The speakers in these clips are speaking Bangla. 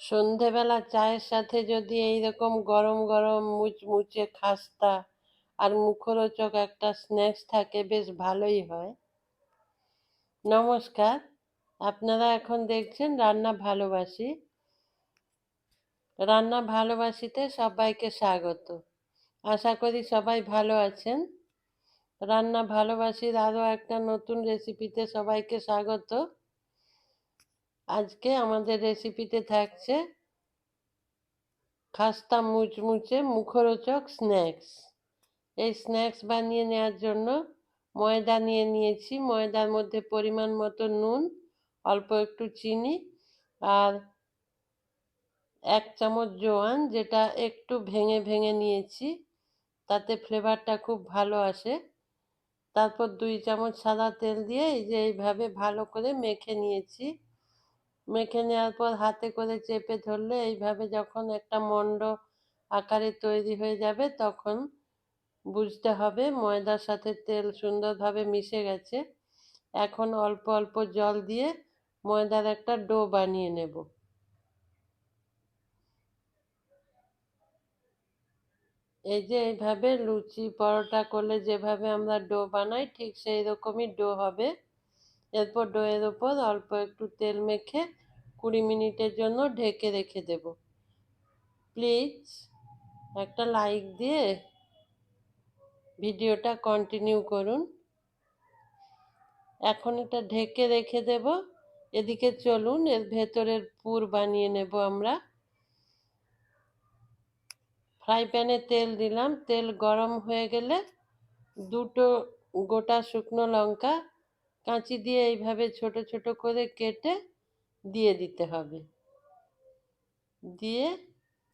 সন্ধেবেলা চায়ের সাথে যদি এইরকম গরম গরম মুচমুচে খাস্তা আর মুখরোচক একটা স্ন্যাক্স থাকে, বেশ ভালোই হয়। নমস্কার, আপনারা এখন দেখছেন রান্না ভালোবাসি। রান্না ভালোবাসিতে সবাইকে স্বাগত। আশা করি সবাই ভালো আছেন। রান্না ভালোবাসির আরও একটা নতুন রেসিপিতে সবাইকে স্বাগত। আজকে আমাদের রেসিপিতে থাকছে খাস্তা মুচমুচে মুখরোচক স্ন্যাক্স। এই স্ন্যাক্স বানিয়ে নেওয়ার জন্য ময়দা নিয়ে নিয়েছি। ময়দার মধ্যে পরিমাণ মতো নুন, অল্প একটু চিনি আর 1 চামচ জোয়ান, যেটা একটু ভেঙে ভেঙে নিয়েছি, তাতে ফ্লেভারটা খুব ভালো আসে। তারপর 2 চামচ সাদা তেল দিয়ে এই যে এইভাবে ভালো করে মেখে নিয়েছি। মেখে নেওয়ার পর হাতে করে চেপে ধরলে এইভাবে যখন একটা মণ্ড আকারে তৈরি হয়ে যাবে, তখন বুঝতে হবে ময়দার সাথে তেল সুন্দরভাবে মিশে গেছে। এখন অল্প অল্প জল দিয়ে ময়দার একটা ডো বানিয়ে নেব। এই যে এইভাবে লুচি পরোটা করলে যেভাবে আমরা ডো বানাই, ঠিক সেই রকমই ডো হবে। এরপর ডোয়ের ওপর অল্প একটু তেল মেখে 20 মিনিটের জন্য ঢেকে রেখে দেব। প্লিজ একটা লাইক দিয়ে ভিডিওটা কন্টিনিউ করুন। এখন এটা ঢেকে রেখে দেব। এদিকে চলুন এর ভেতরের পুর বানিয়ে নেব আমরা। ফ্রাই প্যানে তেল দিলাম। তেল গরম হয়ে গেলে 2টো গোটা শুকনো লঙ্কা কাঁচি দিয়ে এইভাবে ছোট ছোট করে কেটে দিয়ে দিতে হবে। দিয়ে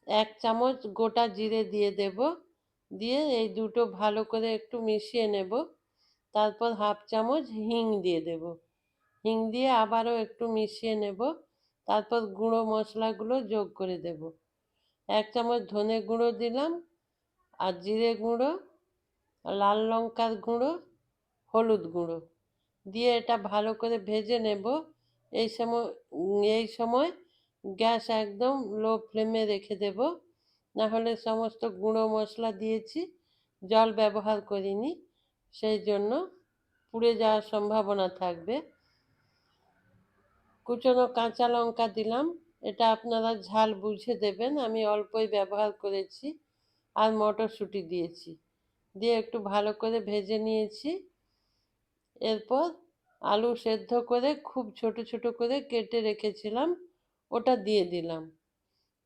1 চামচ গোটা জিরে দিয়ে দেব। দিয়ে এই দুটো ভালো করে একটু মিশিয়ে নেব। তারপর 1/2 চামচ হিং দিয়ে দেব। হিং দিয়ে আবারও একটু মিশিয়ে নেব। তারপর গুঁড়ো মশলাগুলো যোগ করে দেব। 1 চামচ ধনে গুঁড়ো দিলাম, আর জিরে গুঁড়ো, লাল লঙ্কার গুঁড়ো, হলুদ গুঁড়ো দিয়ে এটা ভালো করে ভেজে নেব। এই সময় গ্যাস একদম লো ফ্লেমে রেখে দেব, না হলে সমস্ত গুঁড়ো মশলা দিয়েছি, জল ব্যবহার করিনি, সেই জন্য পুড়ে যাওয়ার সম্ভাবনা থাকবে। কুচনো কাঁচা লঙ্কা দিলাম, এটা আপনারা ঝাল বুঝে দেবেন, আমি অল্পই ব্যবহার করেছি। আর মটরশুঁটি দিয়েছি, দিয়ে একটু ভালো করে ভেজে নিয়েছি। এরপর আলু সেদ্ধ করে খুব ছোট ছোট করে কেটে রেখেছিলাম, ওটা দিয়ে দিলাম।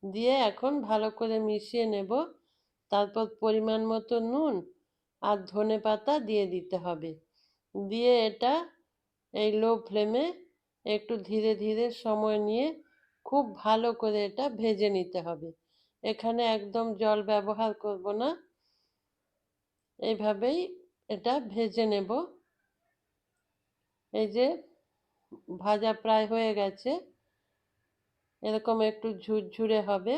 দিয়ে এখন ভালো করে মিশিয়ে নেব। তারপর পরিমাণ মতো নুন আর ধনে পাতা দিয়ে দিতে হবে। দিয়ে এটা এই লো ফ্লেমে একটু ধীরে ধীরে সময় নিয়ে খুব ভালো করে এটা ভেজে নিতে হবে। এখানে একদম জল ব্যবহার করব না, এইভাবেই এটা ভেজে নেব। এই যে ভাজা প্রায় হয়ে গেছে, এরকম একটু ঝুরঝুরে হবে।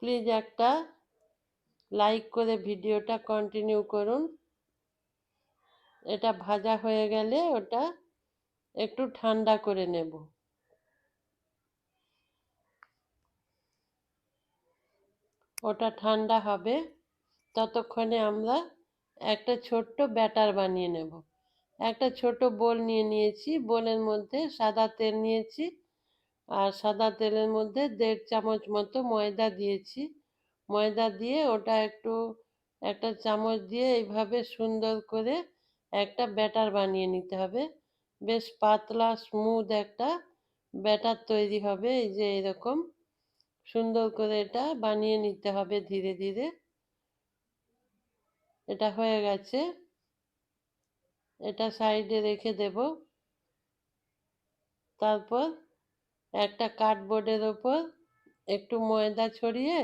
প্লিজ একটা লাইক করে ভিডিওটা কন্টিনিউ করুন। এটা ভাজা হয়ে গেলে ওটা একটু ঠান্ডা করে নেব। ওটা ঠান্ডা হবে, ততক্ষণে আমরা একটা ছোট্ট ব্যাটার বানিয়ে নেব। একটা ছোট বোল নিয়ে নিয়েছি, বোলের মধ্যে সাদা তেল নিয়েছি, আর সাদা তেলের মধ্যে 1.5 চামচ মতো ময়দা দিয়েছি। ময়দা দিয়ে ওটা একটু একটা চামচ দিয়ে এইভাবে সুন্দর করে একটা ব্যাটার বানিয়ে নিতে হবে। বেশ পাতলা স্মুথ একটা ব্যাটার তৈরি হবে। এই যে এরকম সুন্দর করে এটা বানিয়ে নিতে হবে ধীরে ধীরে। এটা হয়ে গেছে, এটা সাইডে রেখে দেব। তারপর একটা কার্ডবোর্ডের ওপর একটু ময়দা ছড়িয়ে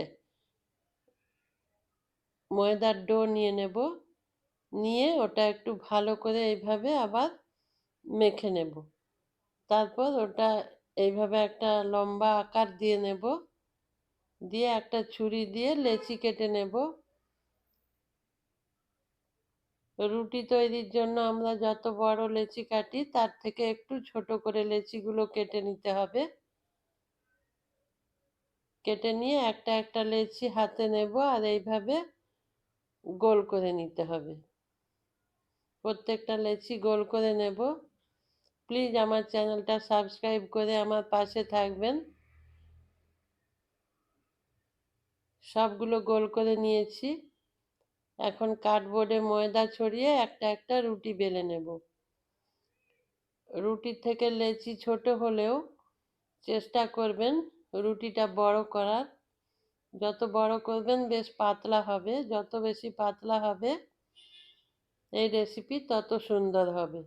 ময়দার ডো নিয়ে নেব। নিয়ে ওটা একটু ভালো করে এইভাবে আবার মেখে নেব। তারপর ওটা এইভাবে একটা লম্বা আকার দিয়ে নেব। দিয়ে একটা ছুরি দিয়ে লেচি কেটে নেব। রুটি তৈরির জন্য আমরা যত বড় লেচি কাটি, তার থেকে একটু ছোট করে লেচিগুলো কেটে নিতে হবে। কেটে নিয়ে একটা একটা লেচি হাতে নেব আর এইভাবে গোল করে নিতে হবে। প্রত্যেকটা লেচি গোল করে নেব। প্লিজ আমার চ্যানেলটা সাবস্ক্রাইব করে আমার পাশে থাকবেন। সবগুলো গোল করে নিয়েছি। এখন কার্ডবোর্ডে ময়দা ছড়িয়ে একটা একটা রুটি বেলে নেব। রুটির থেকে লেচি ছোট হলেও চেষ্টা করবেন রুটিটা বড় করার। যত বড় করবেন বেশ পাতলা হবে, যত বেশি পাতলা হবে এই রেসিপি তত সুন্দর হবে।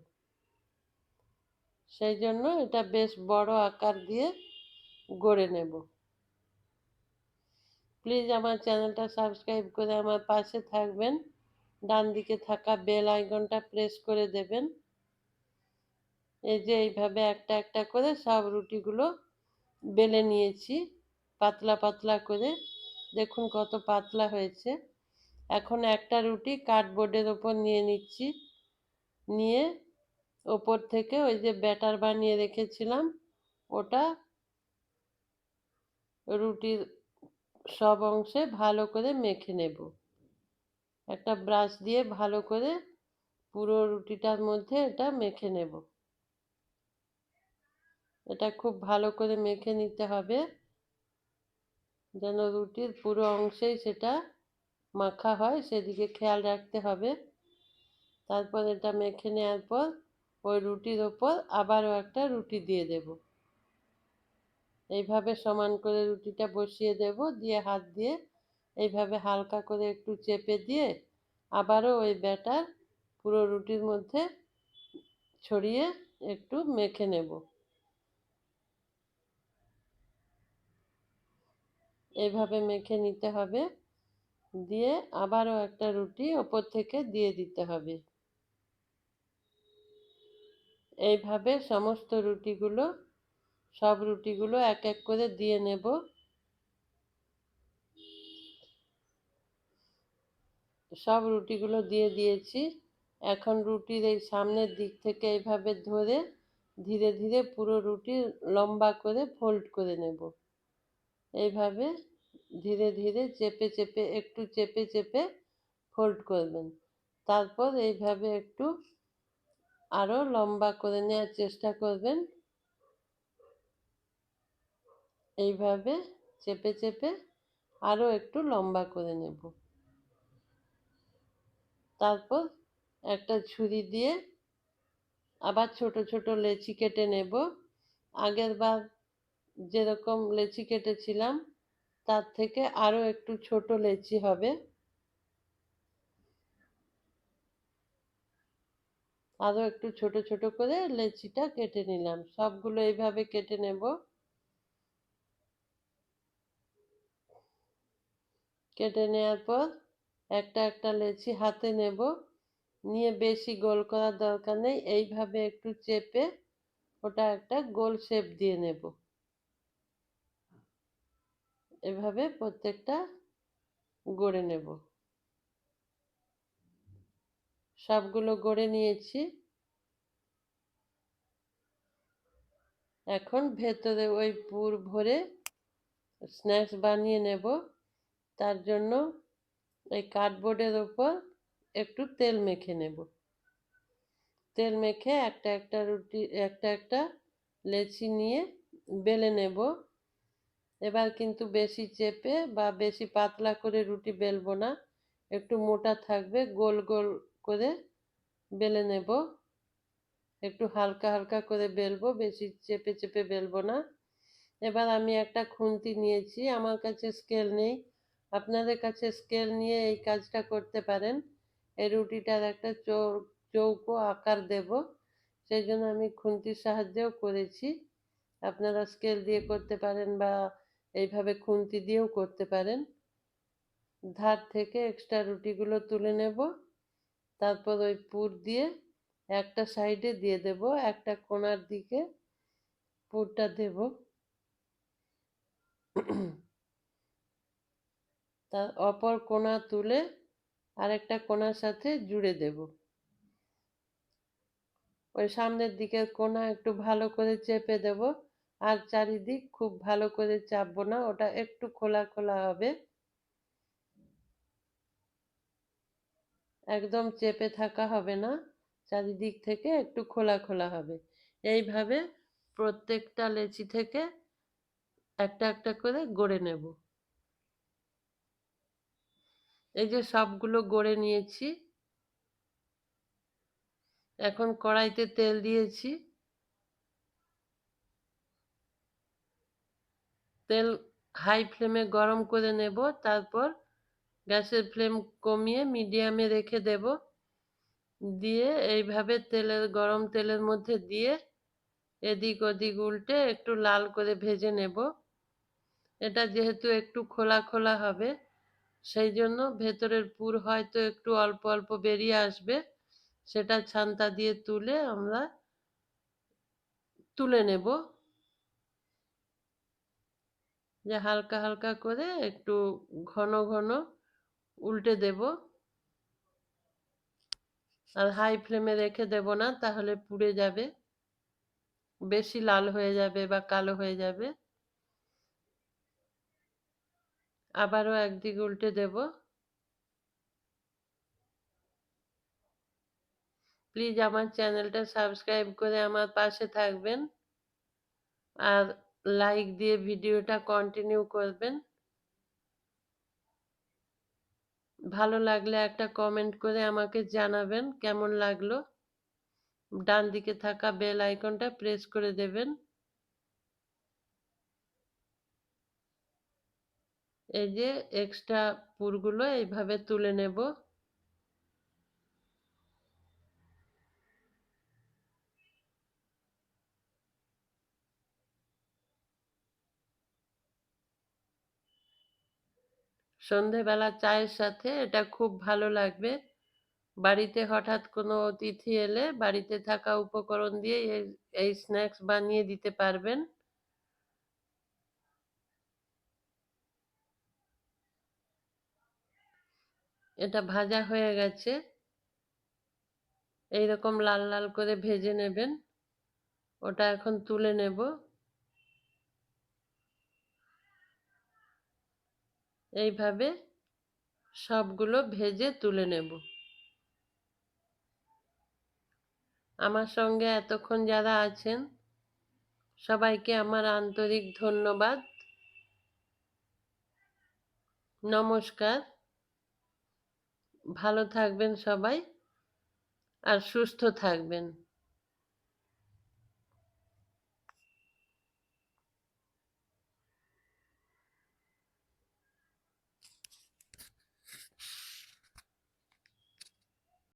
সেই জন্য এটা বেশ বড় আকার দিয়ে গড়ে নেব। প্লিজ আমার চ্যানেলটা সাবস্ক্রাইব করে আমার পাশে থাকবেন। ডান দিকে থাকা বেল আইকনটা প্রেস করে দেবেন। এই যে এইভাবে একটা একটা করে সব রুটিগুলো বেলে নিয়েছি পাতলা পাতলা করে। দেখুন কত পাতলা হয়েছে। এখন একটা রুটি কার্ডবোর্ডের ওপর নিয়ে নিচ্ছি। নিয়ে ওপর থেকে ওই যে ব্যাটার বানিয়ে রেখেছিলাম ওটা রুটির সব অংশে ভালো করে মেখে নেব। একটা ব্রাশ দিয়ে ভালো করে পুরো রুটিটার মধ্যে এটা মেখে নেব। এটা খুব ভালো করে মেখে নিতে হবে যেন রুটির পুরো অংশেই সেটা মাখা হয়, সেদিকে খেয়াল রাখতে হবে। তারপর এটা মেখে নেওয়ার পর ওই রুটির ওপর আবারও একটা রুটি দিয়ে দেব। এইভাবে সমান করে রুটিটা বসিয়ে দেব, দিয়ে হাত দিয়ে এইভাবে হালকা করে একটু চেপে দিয়ে আবারও ওই ব্যাটার পুরো রুটির মধ্যে ছড়িয়ে একটু মেখে নেব। এইভাবে মেখে নিতে হবে। দিয়ে আবারও একটা রুটি ওপর থেকে দিয়ে দিতে হবে। এইভাবে সমস্ত রুটিগুলো সব রুটিগুলো এক এক করে দিয়ে নেব। সব রুটিগুলো দিয়ে দিয়েছি। এখন রুটির এই সামনের দিক থেকে এইভাবে ধরে ধীরে ধীরে পুরো রুটি লম্বা করে ফোল্ড করে নেব। এইভাবে ধীরে ধীরে চেপে চেপে একটু চেপে চেপে ফোল্ড করবেন। তারপর এইভাবে একটু আরও লম্বা করে নেওয়ার চেষ্টা করবেন। এইভাবে চেপে চেপে আরও একটু লম্বা করে নেব। তারপর একটা ছুরি দিয়ে আবার ছোট ছোট লেচি কেটে নেব। আগের বার যেরকম লেচি কেটেছিলাম তার থেকে আরও একটু ছোট লেচি হবে। আরও একটু ছোট ছোট করে লেচিটা কেটে নিলাম। সবগুলো এইভাবে কেটে নেব। কেটে নেওয়ার পর একটা একটা লেচি হাতে নেব। নিয়ে বেশি গোল করার দরকার নেই, এইভাবে একটু চেপে ওটা একটা গোল শেপ দিয়ে নেব। এভাবে প্রত্যেকটা গড়ে নেব। সবগুলো গড়ে নিয়েছি। এখন ভেতরে ওই পুর ভরে স্ন্যাক্স বানিয়ে নেব। তার জন্য এই কার্ডবোর্ডের ওপর একটু তেল মেখে নেব। তেল মেখে একটা একটা রুটি একটা একটা লেচি নিয়ে বেলে নেব। এবার কিন্তু বেশি চেপে বা বেশি পাতলা করে রুটি বেলবো না, একটু মোটা থাকবে, গোল গোল করে বেলে নেব। একটু হালকা হালকা করে বেলবো, বেশি চেপে চেপে বেলবো না। এবার আমি একটা খুন্তি নিয়েছি, আমার কাছে স্কেল নেই, আপনাদের কাছে স্কেল নিয়ে এই কাজটা করতে পারেন। এই রুটিটার একটা চৌকো আকার দেব, সেই জন্য আমি খুন্তির সাহায্যেও করেছি। আপনারা স্কেল দিয়ে করতে পারেন বা এইভাবে খুন্তি দিয়েও করতে পারেন। ধার থেকে এক্সট্রা রুটিগুলো তুলে নেব। তারপর ওই পুর দিয়ে একটা সাইডে দিয়ে দেব, একটা কোণার দিকে পুরটা দেব। তার অপর কোণা তুলে আরেকটা কোণার সাথে জুড়ে দেব। ওই সামনের দিকের কোণা একটু ভালো করে চেপে দেব আর চারিদিক খুব ভালো করে চাপবো না, ওটা একটু খোলা খোলা হবে, একদম চেপে থাকা হবে না, চারিদিক থেকে একটু খোলা খোলা হবে। এইভাবে প্রত্যেকটা লেচি থেকে একটা একটা করে গড়ে নেব। এই যে সবগুলো গড়ে নিয়েছি। এখন কড়াইতে তেল দিয়েছি। তেল হাই ফ্লেমে গরম করে নেব, তারপর গ্যাসের ফ্লেম কমিয়ে মিডিয়ামে রেখে দেব। দিয়ে এইভাবে গরম তেলের মধ্যে দিয়ে এদিক ওদিক উল্টে একটু লাল করে ভেজে নেব। এটা যেহেতু একটু খোলা খোলা হবে, সেই জন্য ভেতরের পুর হয়তো একটু অল্প অল্প বেরিয়ে আসবে, সেটা ছান্তা দিয়ে আমরা তুলে নেব। যে হালকা হালকা করে একটু ঘন ঘন উল্টে দেব। আর হাই ফ্লেমে রেখে দেব না, তাহলে পুড়ে যাবে, বেশি লাল হয়ে যাবে বা কালো হয়ে যাবে। আবারও একদিক উল্টে দেব। প্লিজ আমার চ্যানেলটা সাবস্ক্রাইব করে আমার পাশে থাকবেন, আর লাইক দিয়ে ভিডিওটা কন্টিনিউ করবেন। ভালো লাগলে একটা কমেন্ট করে আমাকে জানাবেন কেমন লাগলো। ডান দিকে থাকা বেল আইকনটা প্রেস করে দেবেন। এই যে এক্সট্রা পুরগুলো এইভাবে তুলে নেব। সন্ধেবেলা চায়ের সাথে এটা খুব ভালো লাগবে। বাড়িতে হঠাৎ কোনো অতিথি এলে বাড়িতে থাকা উপকরণ দিয়ে এই স্ন্যাক্স বানিয়ে দিতে পারবেন। এটা ভাজা হয়ে গেছে, এইরকম লাল লাল করে ভেজে নেবেন। ওটা এখন তুলে নেব। এইভাবে সবগুলো ভেজে তুলে নেব। আমার সঙ্গে এতক্ষণ যারা আছেন সবাইকে আমার আন্তরিক ধন্যবাদ। নমস্কার। ভালো থাকবেন সবাই, আর সুস্থ থাকবেন।